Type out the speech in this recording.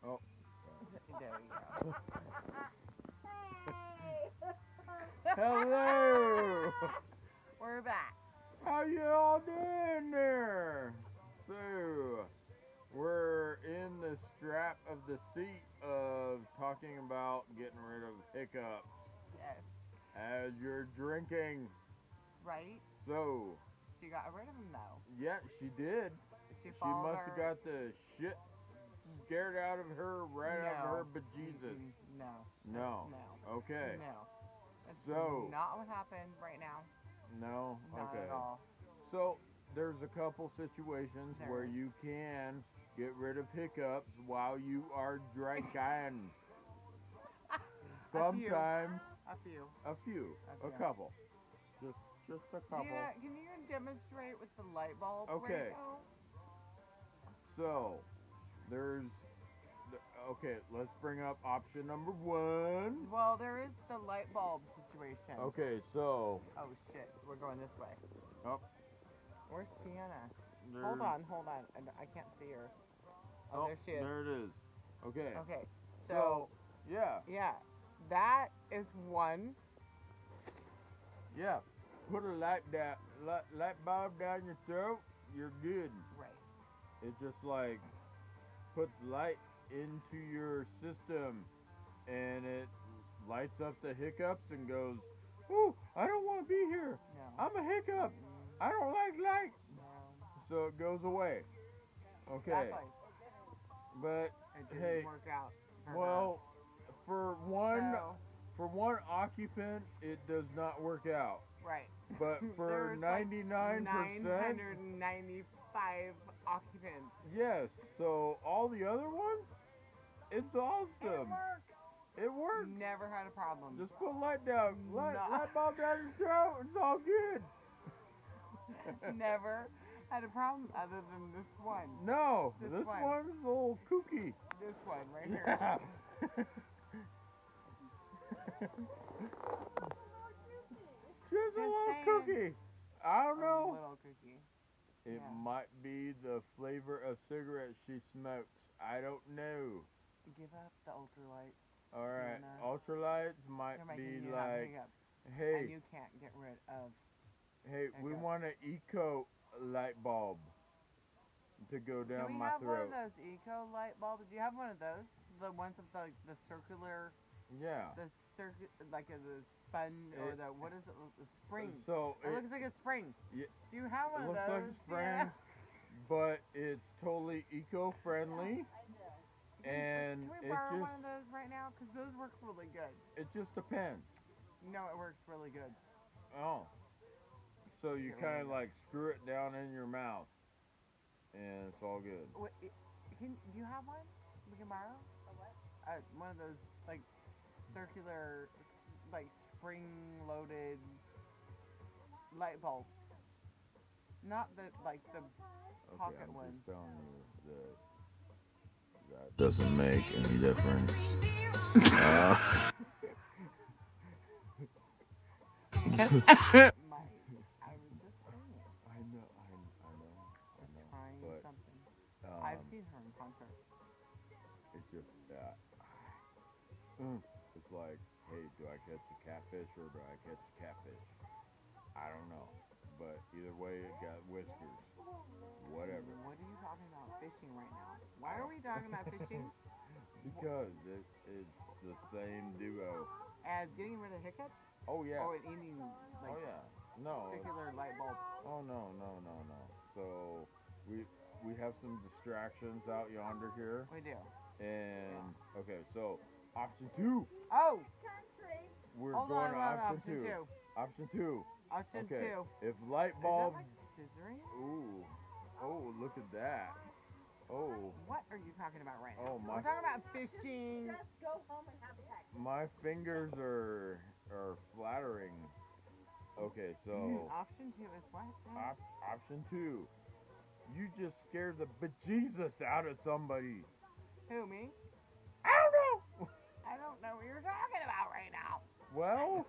Oh. There we go. Hello. We're back. How you all doing there? So, we're in the strap of the seat of talking about getting rid of hiccups Yes. as you're drinking. Right? So, She got rid of him though. yeah, she did. She She followed must have her. got the shit scared out of her right out of her No. bejesus. No. No. No. Okay. No. That's So. not what happened right now. No? Not Okay. at all. So, there's a couple situations There where is. you can get rid of hiccups while you are drinking. Sometimes. A few. A few. A couple. Just a couple. Yeah, can you demonstrate with the light bulb? Okay. So, there's. Okay, let's bring up option number one. Well, there is the light bulb situation. Okay, so. Oh shit, we're going this way. Oh, Where's Tiana? there's, Hold on. I can't see her. Oh, there she is. There it is. Okay. Okay, So, yeah. yeah, that is one. Yeah. Put a light bulb down your throat, you're good. Right. It just like puts light into your system and it lights up the hiccups and goes, "Ooh, I don't want to be here. No. I'm a hiccup. I don't like light." No. So it goes away. Okay. Exactly. But It didn't hey, work out. For well, for one her. for one occupant, it does not work out. Right. But for 99%, 995 occupants. yes. So all the other ones, it's It awesome. works. It works. Never had a problem. Just put light down, light No. bulb down your throat. It's all good. Never had a problem other than this one. No, This this one. one's a little kooky. This one right here. Yeah. Just a little saying. kooky. I don't A know. little cookie. It Yeah. might be the flavor of cigarettes she smokes. I don't know. Give up the ultralight. All right, Anna. ultralights might They're making be you have like, hiccups. And hey, you can't get rid of. we hiccups. want an eco light bulb to go Do down we my have one throat. of those eco light bulbs? Do you have one of those? The ones with the circular, Yeah. like the spun or the what is it? The spring. So It looks like a spring. Yeah, Do you have one it of looks those? like a spring, but it's totally eco-friendly, and Can we borrow one of those right now? Because those work really good. it just depends. No, it works really good. Oh, so you Get kind rid of of it. like screw it down in your mouth, and it's all good. What, do you have one? We can borrow. One of those like circular, like spring-loaded light bulbs. Not the the Okay, pocket I'm one. just telling you that doesn't make any difference. I was just saying. I know, Trying but something. I've seen her in concert. it just it's like, hey, do I catch a catfish or do I catch a catfish? I don't know, but either way, it got whiskers. Whatever. What are you talking about fishing right now? Why are we talking about fishing? Because it's the same duo. As getting rid of hiccups? Oh yeah. Oh, and eating like Oh yeah. No. circular light bulbs. Oh no. So we have some distractions out yonder here. We do. And okay, so option two. Oh. We're Hold going on, to option two. Option two. Option Okay. two. If light Is bulb. that like scissoring? Ooh. Oh, look at that. Oh. What are you talking about right now? Oh my. We're talking about fishing. Just go home and have sex. My fingers are flattering. Okay, so Option two is what? option two. You just scared the bejesus out of somebody. Who, me? I don't know. I don't know what you're talking about right now. Well,